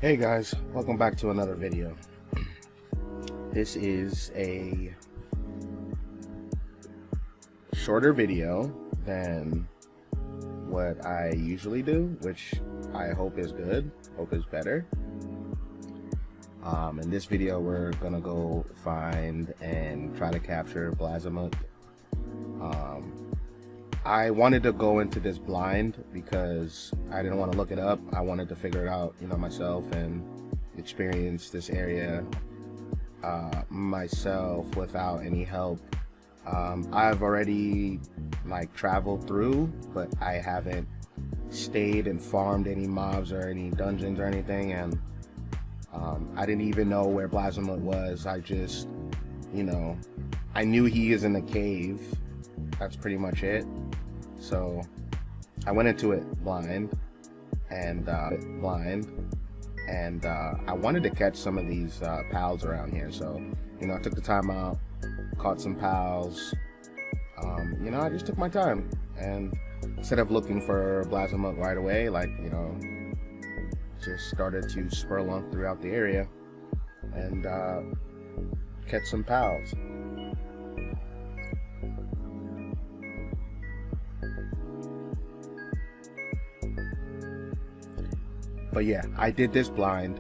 Hey guys, welcome back to another video. This is a shorter video than what I usually do, which I hope is good, hope is better. In this video we're gonna go find and try to capture Blazamut. I wanted to go into this blind because I didn't want to look it up. I wanted to figure it out, myself and experience this area myself without any help. I've already traveled through, but I haven't stayed and farmed any mobs or any dungeons or anything, and I didn't even know where Blazamut was. I just, I knew he is in a cave. That's pretty much it. So I went into it blind, and I wanted to catch some of these pals around here. So I took the time out, caught some pals. I just took my time, and instead of looking for Blazamut right away, just started to spurlunk throughout the area and catch some pals. But yeah, I did this blind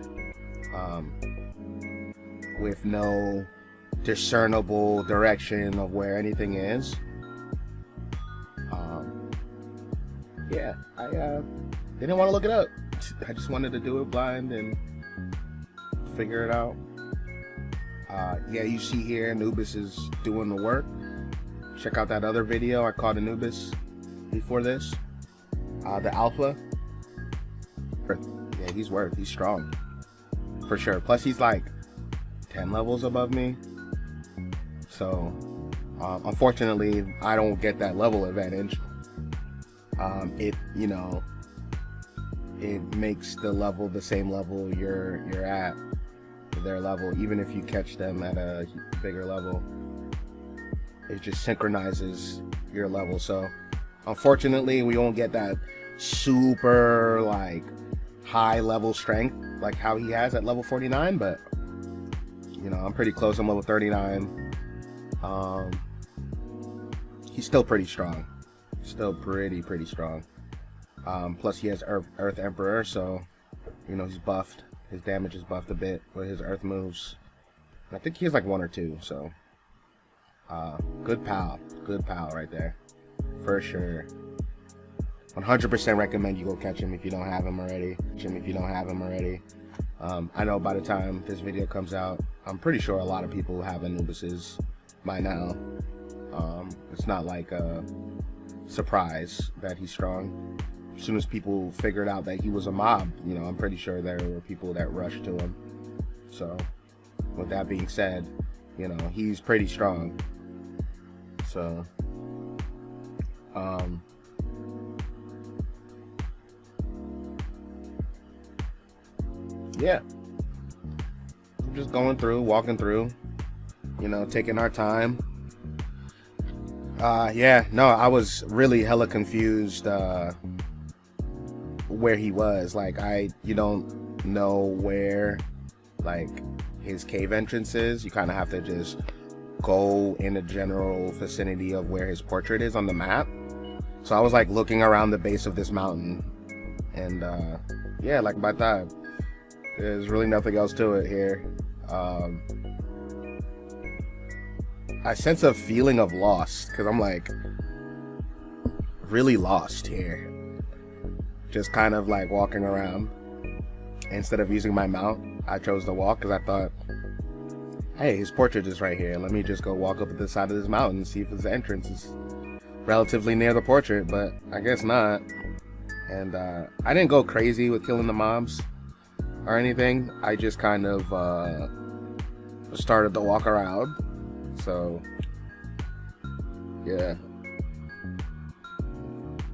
with no discernible direction of where anything is. Yeah, I didn't want to look it up. I just wanted to do it blind and figure it out. Yeah, you see here Anubis is doing the work. Check out that other video I caught Anubis before this. The alpha. Yeah, he's strong for sure. Plus he's like 10 levels above me, so unfortunately I don't get that level advantage. It makes the level the same level you're at, their level, even if you catch them at a bigger level. It just synchronizes your level. So unfortunately we won't get that super high level strength like how he has at level 49, but I'm pretty close. I'm level 39. He's still pretty strong, still pretty strong. Plus he has Earth Emperor, so he's buffed. His damage is buffed a bit with his Earth moves. I think he has one or two, so good pal right there for sure. 100% recommend you go catch him if you don't have him already. I know by the time this video comes out, I'm pretty sure a lot of people have Anubises by now. It's not like a surprise that he's strong. As soon as people figured out that he was a mob, I'm pretty sure there were people that rushed to him. So with that being said, he's pretty strong. So yeah, I'm just going through, walking through, taking our time. Yeah, no, I was really hella confused where he was. You don't know where his cave entrance is. You kind of have to just go in the general vicinity of where his portrait is on the map. So I was looking around the base of this mountain, and yeah, by that, there's really nothing else to it here. I sense a feeling of lost because I'm really lost here. Just kind of walking around. Instead of using my mount, I chose to walk because I thought, hey, his portrait is right here. Let me just go walk up at the side of this mountain and see if his entrance is relatively near the portrait, but I guess not. And I didn't go crazy with killing the mobs or anything. I just kind of started to walk around. So yeah,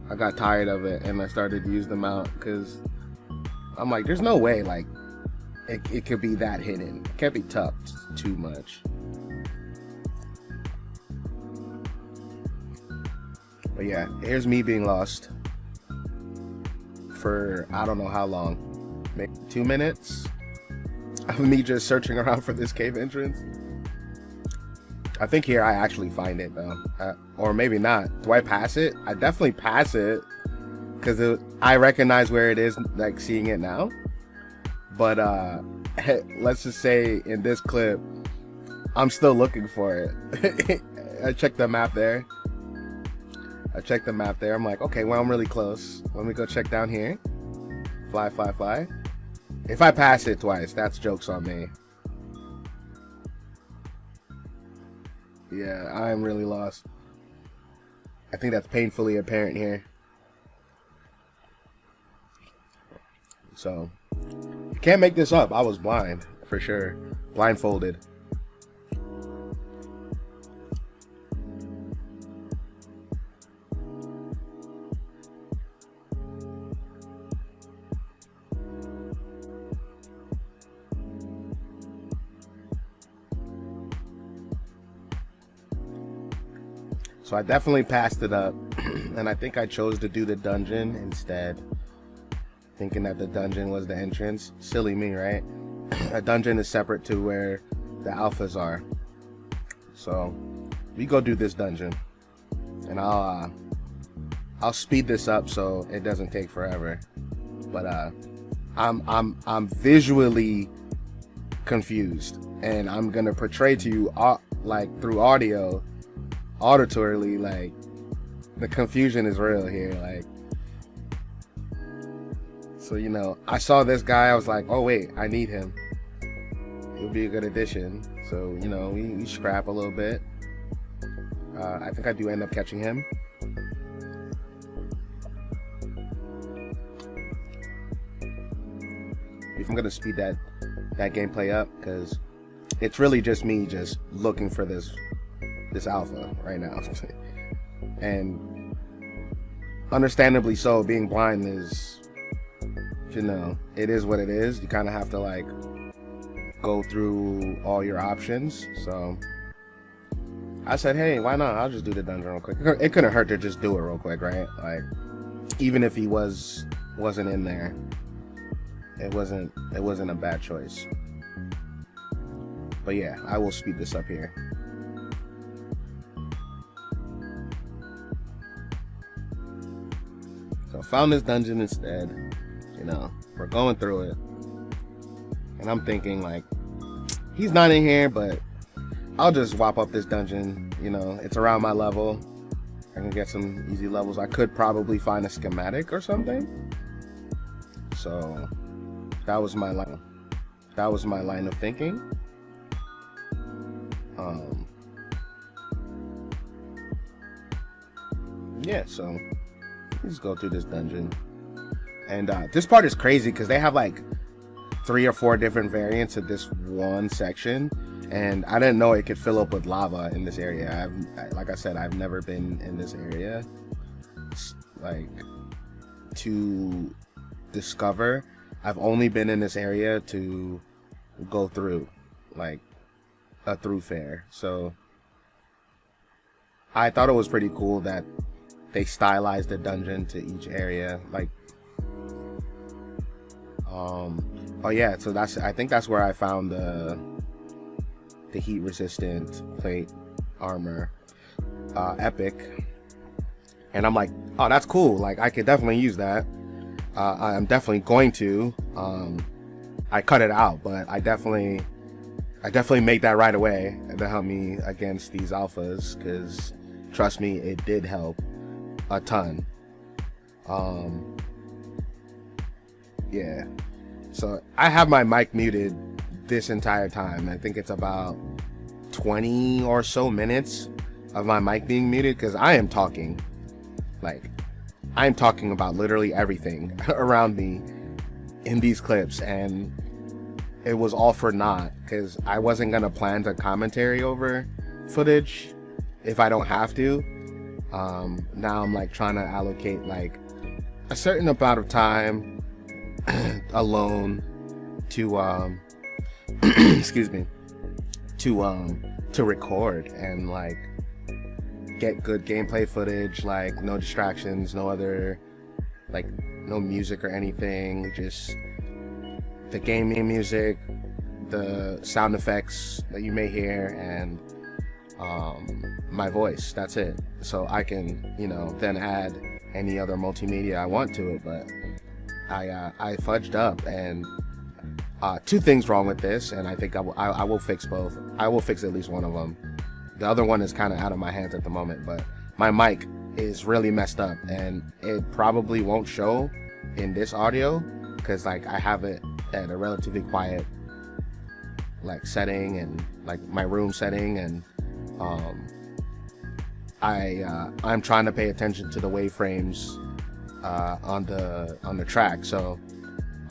I got tired of it and I started to use the mount because I'm there's no way it could be that hidden. It can't be tucked too much. But yeah, here's me being lost for I don't know how long. maybe 2 minutes of me just searching around for this cave entrance. I think here I actually find it though, or maybe not. Do I pass it? I definitely pass it because I recognize where it is, like seeing it now. But let's just say in this clip, I'm still looking for it. I checked the map there. I'm like, okay, well, I'm really close. Let me go check down here. Fly, fly, fly. If I pass it twice, that's jokes on me. Yeah, I'm really lost. I think that's painfully apparent here. So, can't make this up. I was blind, for sure. Blindfolded. So I definitely passed it up, and I think I chose to do the dungeon instead, thinking that the dungeon was the entrance. Silly me, right? A dungeon is separate to where the alphas are. So we go do this dungeon, and I'll speed this up so it doesn't take forever. But I'm visually confused, and I'm gonna portray to you like through audio. Auditorily, like, the confusion is real here, like. So, you know, I saw this guy, I was like, oh wait, I need him. It would be a good addition. So, you know, we scrap a little bit. I think I do end up catching him. If I'm gonna speed that gameplay up, because it's really just me just looking for this alpha right now. And understandably so, being blind is, you know, it is what it is. You kind of have to like go through all your options. So I said, hey, why not? I'll just do the dungeon real quick. It couldn't hurt to just do it real quick, right? Like, even if he wasn't in there, it wasn't a bad choice. But yeah, I will speed this up here. So found this dungeon instead. You know, we're going through it, and I'm thinking like, he's not in here, but I'll just whop up this dungeon. You know, it's around my level. I can get some easy levels. I could probably find a schematic or something. So that was my line. That was my line of thinking. Yeah, so let's go through this dungeon. And this part is crazy because they have like 3 or 4 different variants of this one section, and I didn't know it could fill up with lava in this area. Like I said, I've never been in this area like to discover. I've only been in this area to go through, like a through fair. So I thought it was pretty cool that they stylized the dungeon to each area. Like, oh yeah, so I think that's where I found the heat resistant plate armor, epic. And I'm like, oh, that's cool. Like, I could definitely use that. I'm definitely going to. I cut it out, but I definitely made that right away to help me against these alphas, because trust me, it did help a ton. Yeah, so I have my mic muted this entire time. I think it's about 20 or so minutes of my mic being muted, because I am talking, like, I'm talking about literally everything around me in these clips, and it was all for naught, because I wasn't gonna plan to commentary over footage if I don't have to. Now I'm like trying to allocate like a certain amount of time alone to excuse me, to record and like get good gameplay footage, like no distractions, no other, like no music or anything, just the game music, the sound effects that you may hear, and my voice. That's it. So I can, you know, then add any other multimedia I want to it. But I fudged up, and two things wrong with this, and I think I will fix both. I will fix at least one of them. The other one is kind of out of my hands at the moment, but my mic is really messed up, and it probably won't show in this audio because like I have it at a relatively quiet like setting, and like my room setting, and I'm trying to pay attention to the waveframes on the track. So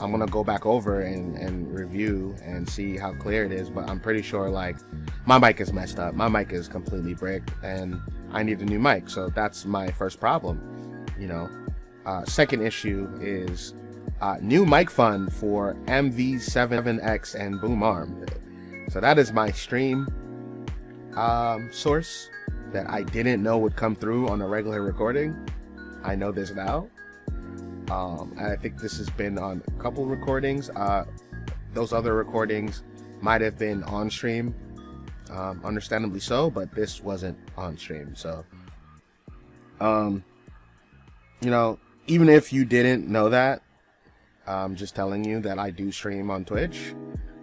I'm gonna go back over and review and see how clear it is, but I'm pretty sure like my mic is messed up. My mic is completely bricked, and I need a new mic. So that's my first problem, you know. Second issue is new mic fund for MV7X and Boom Arm. So that is my stream source that I didn't know would come through on a regular recording. I know this now. And I think this has been on a couple recordings. Those other recordings might have been on stream, understandably so, but this wasn't on stream. So, you know, even if you didn't know that, I'm just telling you that I do stream on Twitch,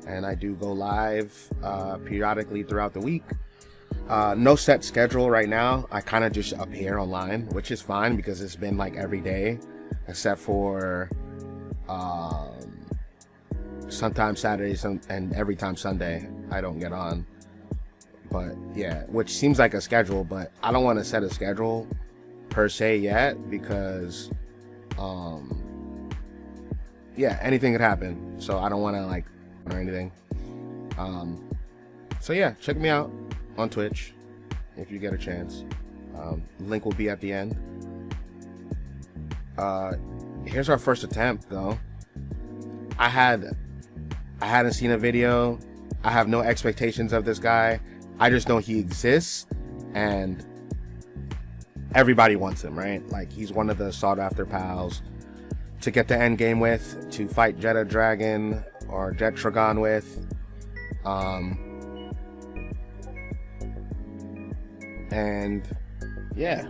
and I do go live periodically throughout the week. No set schedule right now. I kind of just appear online, which is fine because it's been like every day, except for sometimes Saturdays and every time Sunday I don't get on. But yeah, which seems like a schedule, but I don't want to set a schedule per se yet because yeah, anything could happen, so I don't want to like or anything. So yeah, check me out on Twitch if you get a chance. Link will be at the end. Here's our first attempt though. I hadn't seen a video. I have no expectations of this guy. I just know he exists and everybody wants him, right? Like he's one of the sought after pals to get the end game with, to fight Jetta Dragon or Jet Tragon with. And yeah,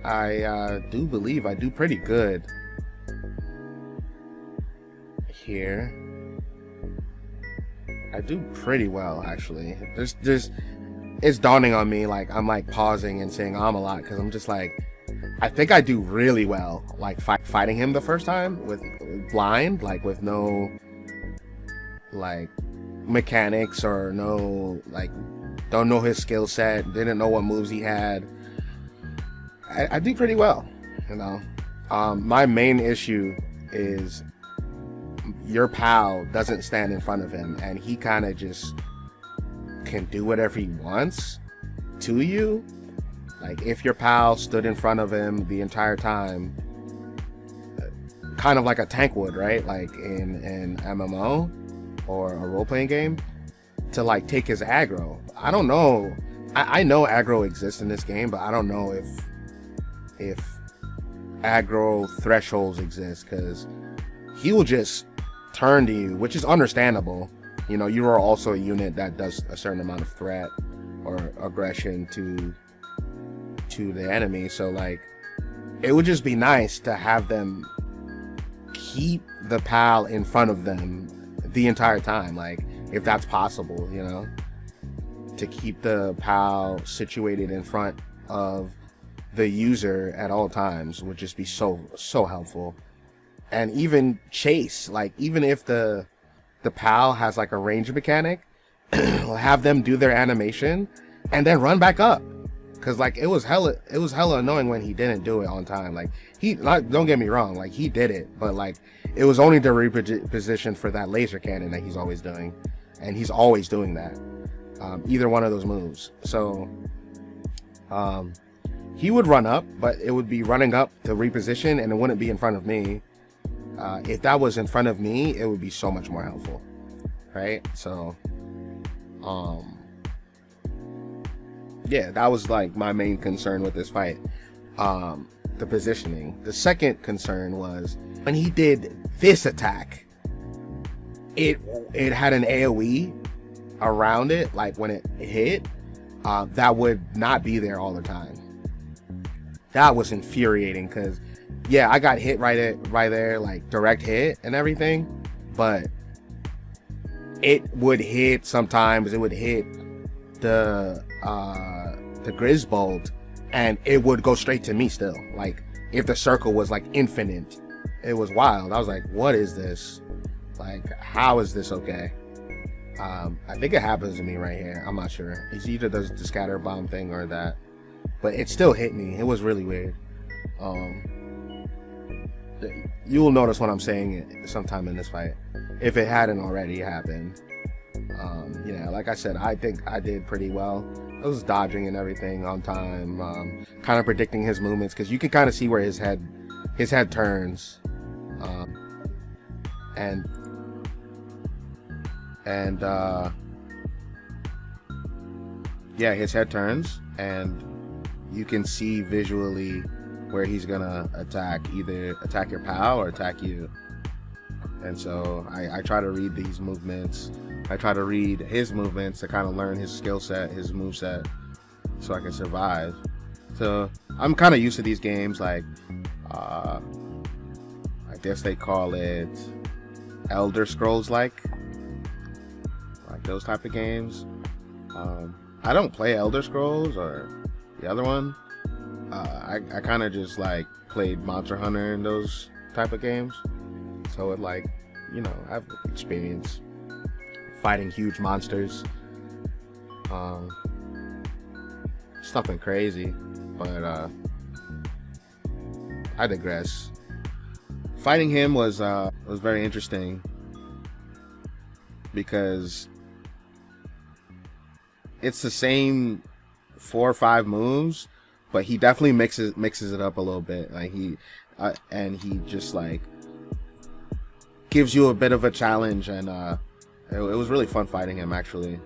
I do believe I do pretty good here. I do pretty well actually. There's it's dawning on me, like I'm like pausing and saying a lot because I'm just like, I think I do really well like fighting him the first time with blind, like with no like mechanics or no like, don't know his skill set, didn't know what moves he had. I do pretty well, you know. My main issue is your pal doesn't stand in front of him, and he kind of just can do whatever he wants to you. Like if your pal stood in front of him the entire time, kind of like a tank would, right? Like in MMO or a role-playing game, to like take his aggro. I don't know. I know aggro exists in this game, but I don't know if aggro thresholds exist, because he will just turn to you, which is understandable. You know, you are also a unit that does a certain amount of threat or aggression to the enemy, so like it would just be nice to have them keep the pal in front of them the entire time, like if that's possible, you know, to keep the pal situated in front of the user at all times would just be so helpful. And even chase, like even if the pal has like a range mechanic, have them do their animation and then run back up, because like it was hella annoying when he didn't do it on time. Like he, like, don't get me wrong, like he did it, but like it was only to reposition for that laser cannon that he's always doing, and he's always doing that, either one of those moves. So he would run up, but it would be running up to reposition, and it wouldn't be in front of me. If that was in front of me, it would be so much more helpful, right? So yeah, that was like my main concern with this fight. the positioning. The second concern was when he did this attack, it had an AoE around it, like when it hit, that would not be there all the time. That was infuriating because, yeah, I got hit right there, like direct hit and everything, but it would hit sometimes. It would hit the Grisbold, and it would go straight to me still. Like if the circle was like infinite, it was wild. I was like, what is this? Like, how is this okay? I think it happens to me right here. I'm not sure. He either does the scatter bomb thing or that, but it still hit me. It was really weird. You will notice when I'm saying it sometime in this fight, if it hadn't already happened. Yeah, like I said, I think I did pretty well. I was dodging and everything on time, kind of predicting his movements, because you can kind of see where his head turns, and yeah, his head turns, and you can see visually where he's gonna attack, either attack your pal or attack you. And so I try to read these movements. I try to read his movements to kind of learn his skill set, his move set, so I can survive. So I'm kind of used to these games, like I guess they call it Elder Scrolls like those type of games. I don't play Elder Scrolls or the other one. I kind of just like played Monster Hunter and those type of games. So it, like, you know, I've experience fighting huge monsters. It's nothing crazy, but I digress. Fighting him was very interesting because it's the same 4 or 5 moves, but he definitely mixes it up a little bit. Like he just like gives you a bit of a challenge, and it was really fun fighting him, actually,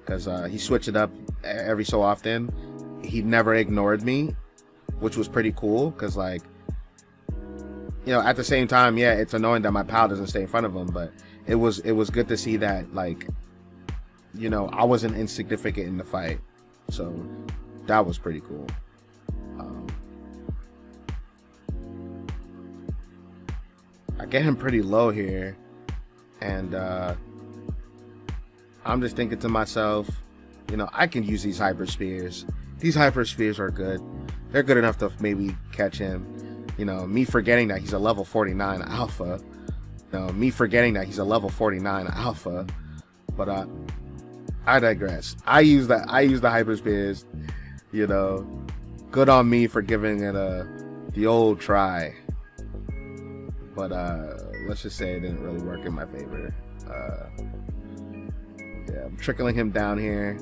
because he switched it up every so often. He never ignored me, which was pretty cool, because, like, you know, at the same time, yeah, it's annoying that my pal doesn't stay in front of him, but it was good to see that, like, you know, I wasn't insignificant in the fight. So that was pretty cool. I get him pretty low here, and I'm just thinking to myself, you know, I can use these hyper spears. These hyper spears are good. They're good enough to maybe catch him. You know, me forgetting that he's a level 49 alpha. You know, me forgetting that he's a level 49 alpha. But I digress. I use the hyper spears. You know, good on me for giving it the old try. But let's just say it didn't really work in my favor. Yeah, I'm trickling him down here,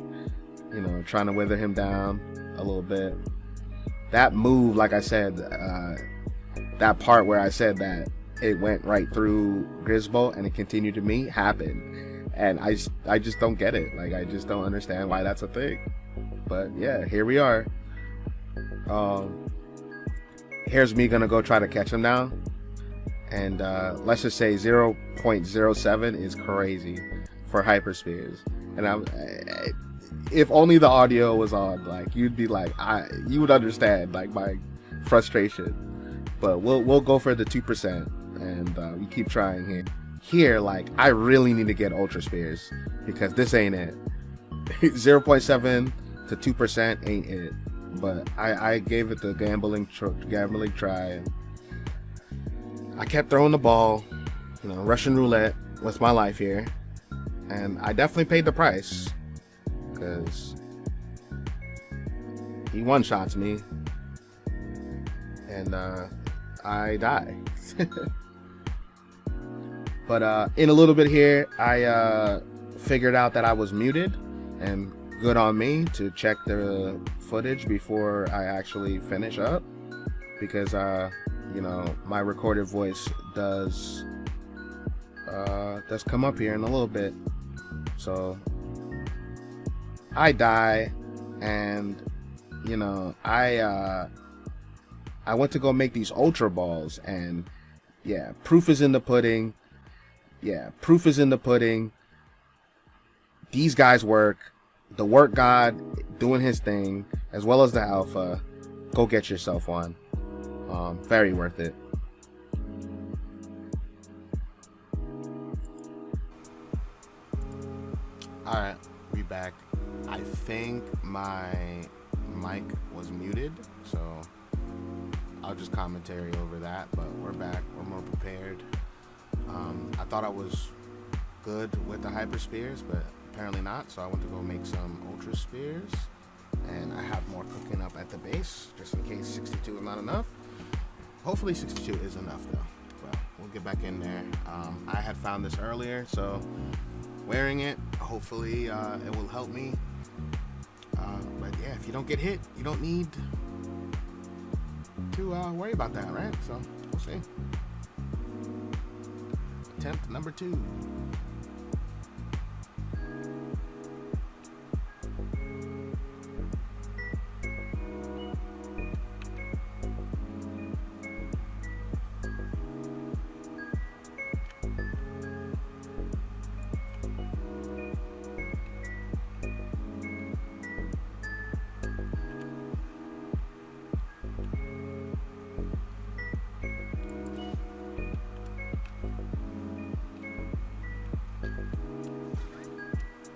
you know, trying to wither him down a little bit. That move, like I said, that part where I said that it went right through Grisbo and it continued to me, happened. And I just don't get it. Like, I just don't understand why that's a thing. But yeah, here we are. Here's me gonna go try to catch him now. And let's just say 0.07 is crazy for hyperspheres. And if only the audio was on, like, you'd be like, you would understand, like, my frustration. But we'll go for the 2%, and we keep trying here. Here, like, I really need to get ultra spheres, because this ain't it. 0.7 to 2% ain't it. But I gave it the gambling try. I kept throwing the ball, you know, Russian roulette with my life here, and I definitely paid the price, because he one-shots me, and I die. But in a little bit here, I figured out that I was muted, and good on me to check the footage before I actually finish up, because you know, my recorded voice does come up here in a little bit. So I die, and you know, I I went to go make these ultra balls, and yeah, proof is in the pudding. Yeah, proof is in the pudding. These guys work. The work god doing his thing, as well as the alpha. Go get yourself one. Very worth it. Alright, we back. I think my mic was muted, so I'll just commentary over that, but we're back. We're more prepared. I thought I was good with the hyper spears, but apparently not, so I went to go make some ultra spears, and I have more cooking up at the base, just in case 62 is not enough. Hopefully 62 is enough, though. Well, we'll get back in there. I had found this earlier, so wearing it, hopefully it will help me. But yeah, if you don't get hit, you don't need to worry about that, right? So we'll see. Attempt number 2.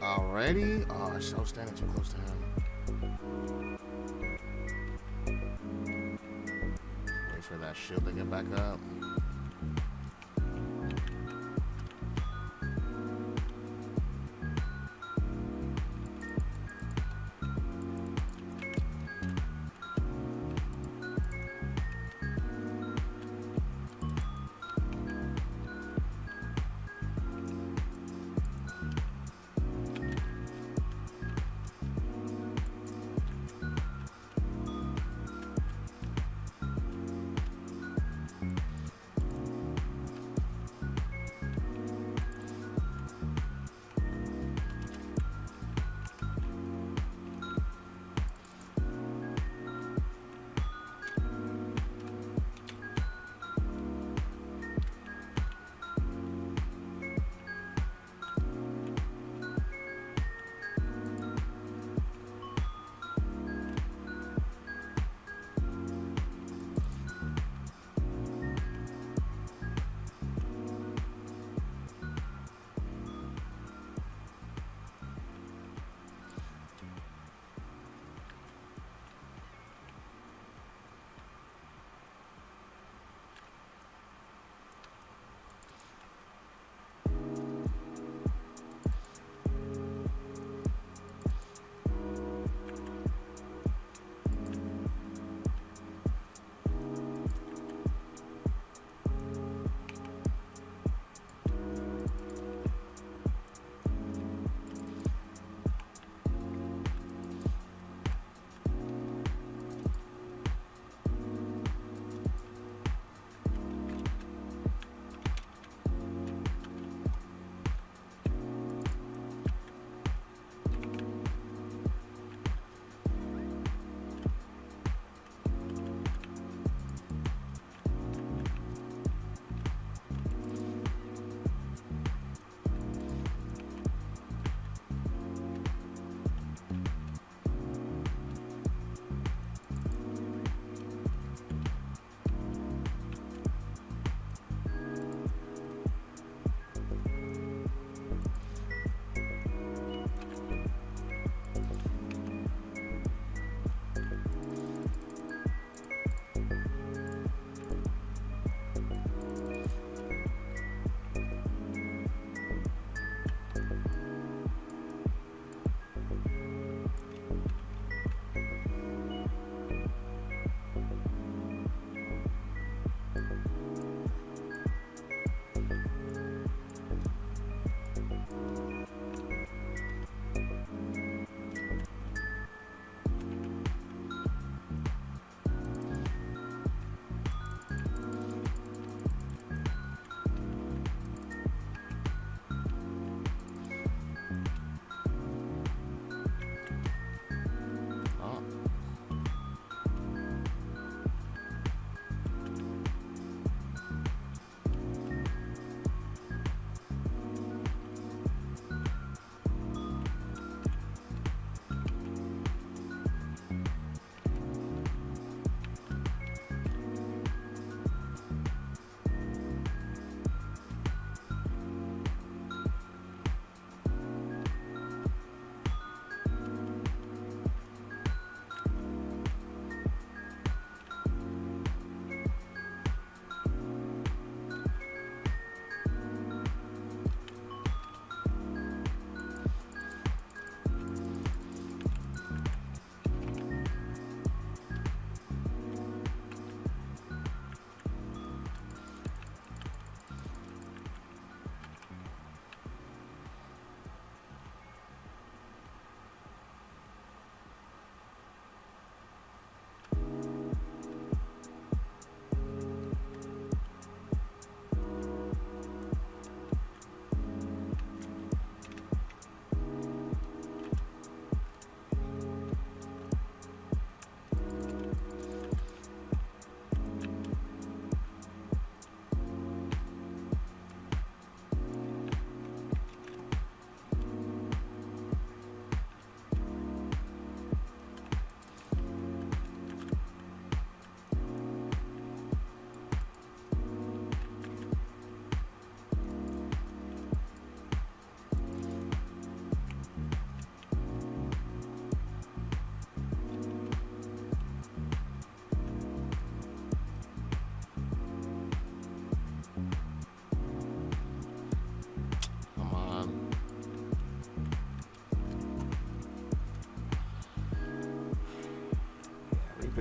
Alrighty. Oh, I was standing too close to him. Wait for that shield to get back up.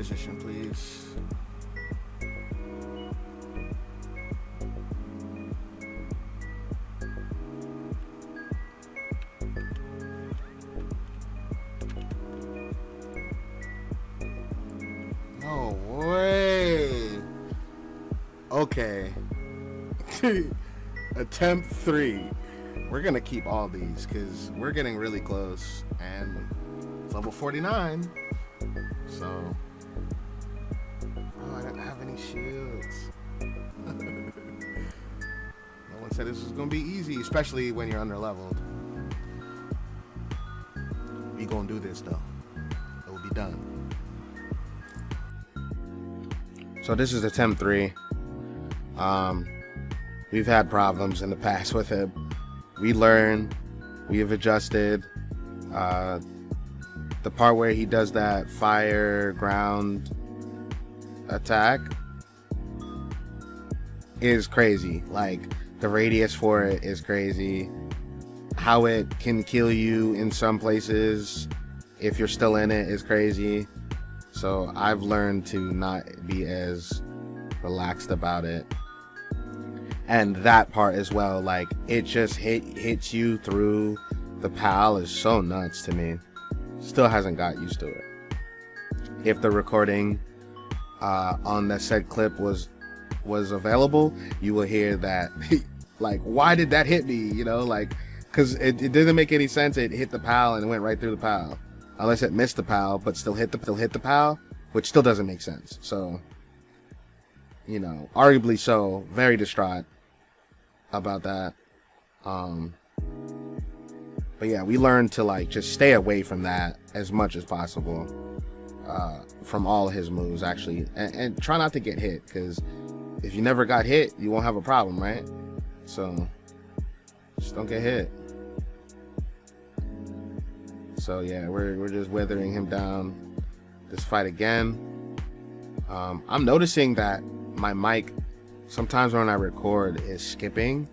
position, please. No way. Okay. Attempt 3. We're gonna keep all these because we're getting really close, and it's level 49. So, oh, I don't have any shields. No one said this was gonna be easy, especially when you're under leveled. We gonna do this though. It will be done. So this is attempt 3. We've had problems in the past with him. We learn, we have adjusted. The part where he does that fire ground attack is crazy. Like, the radius for it is crazy. How it can kill you in some places if you're still in it is crazy. So I've learned to not be as relaxed about it. And that part as well, like, it just hits you through the PAL is so nuts to me. Still hasn't got used to it. If the recording on the said clip was available, you will hear that like, why did that hit me, you know, like, because it didn't make any sense. It hit the PAL and it went right through the PAL, unless it missed the PAL but still hit the PAL, which still doesn't make sense. So, you know, arguably so, very distraught about that. But yeah, we learned to, like, just stay away from that as much as possible, from all his moves, actually, and try not to get hit, because if you never got hit, you won't have a problem, right? So just don't get hit. So yeah, we're just withering him down this fight again. I'm noticing that my mic sometimes when I record is skipping,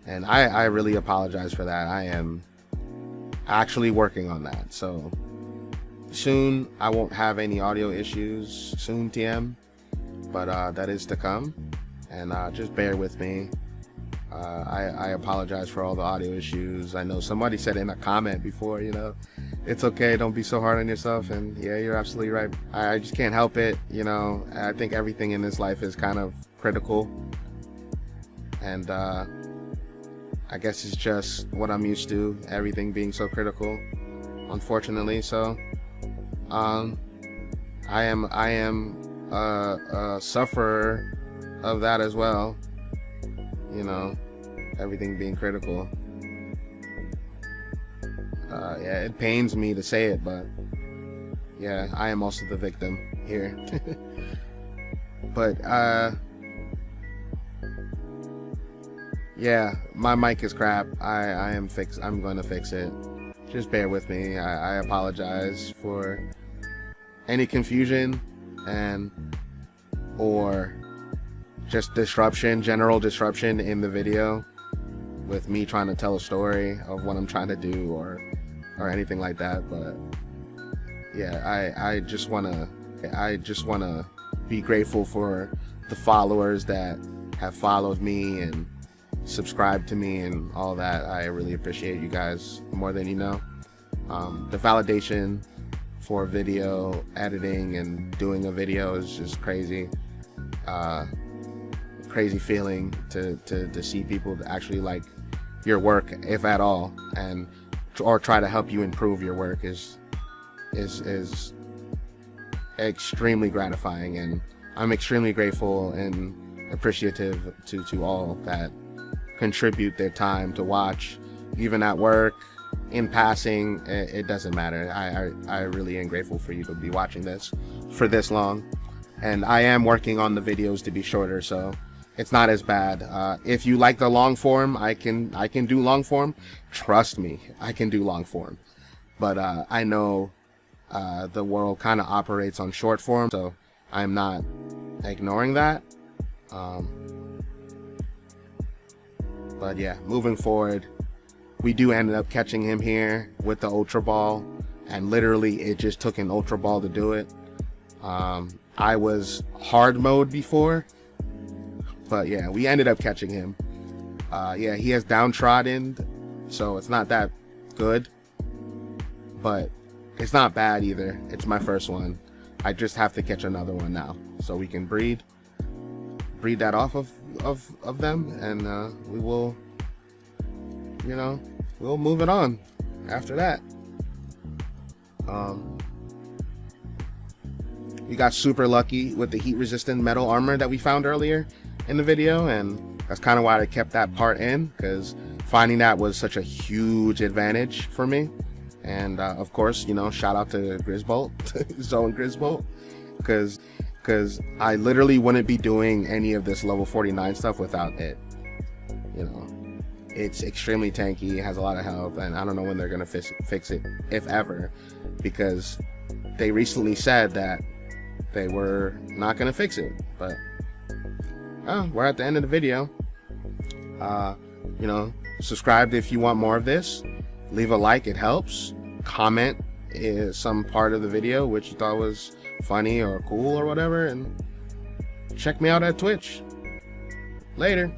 and I really apologize for that. I am actually working on that, so soon I won't have any audio issues, soon, TM, but that is to come, and just bear with me. I apologize for all the audio issues. I know somebody said in a comment before, you know, it's okay, don't be so hard on yourself, and yeah, you're absolutely right. I just can't help it, you know. I think everything in this life is kind of critical, and I guess it's just what I'm used to, everything being so critical, unfortunately. So I am a sufferer of that as well, you know, everything being critical. Yeah, it pains me to say it, but yeah, I am also the victim here. But yeah, my mic is crap. I'm going to fix it. Just bear with me. I apologize for any confusion or just disruption, general disruption in the video with me trying to tell a story of what I'm trying to do or anything like that. But yeah, I just wanna be grateful for the followers that have followed me and subscribed to me and all that. I really appreciate you guys more than you know. The validation for video editing and doing a video is just crazy. Crazy feeling to see people actually like your work, if at all, or try to help you improve your work is extremely gratifying, and I'm extremely grateful and appreciative to all that contribute their time to watch, even at work, in passing. It doesn't matter. I really am grateful for you to be watching this for this long, and I am working on the videos to be shorter, so it's not as bad. If you like the long form, I can do long form. Trust me, I can do long form. But I know the world kind of operates on short form, so I'm not ignoring that. But yeah, moving forward, we do end up catching him here with the Ultra Ball, and literally it just took an Ultra Ball to do it. I was hard mode before, but yeah, we ended up catching him. Yeah, he has downtrodden, so it's not that good, but it's not bad either. It's my first one. I just have to catch another one now, so we can breed that off of them, and we will, you know, we'll move it on after that. We got super lucky with the heat resistant metal armor that we found earlier in the video, and that's kind of why I kept that part in, because finding that was such a huge advantage for me. And of course, you know, shout out to Grisbolt, Zone Grisbolt, because I literally wouldn't be doing any of this level 49 stuff without it. You know, it's extremely tanky, it has a lot of health, and I don't know when they're gonna fix it, if ever, because they recently said that they were not gonna fix it. But we're at the end of the video. You know, subscribe if you want more of this. Leave a like, it helps. Comment some part of the video which you thought was funny or cool or whatever, and check me out at Twitch. Later.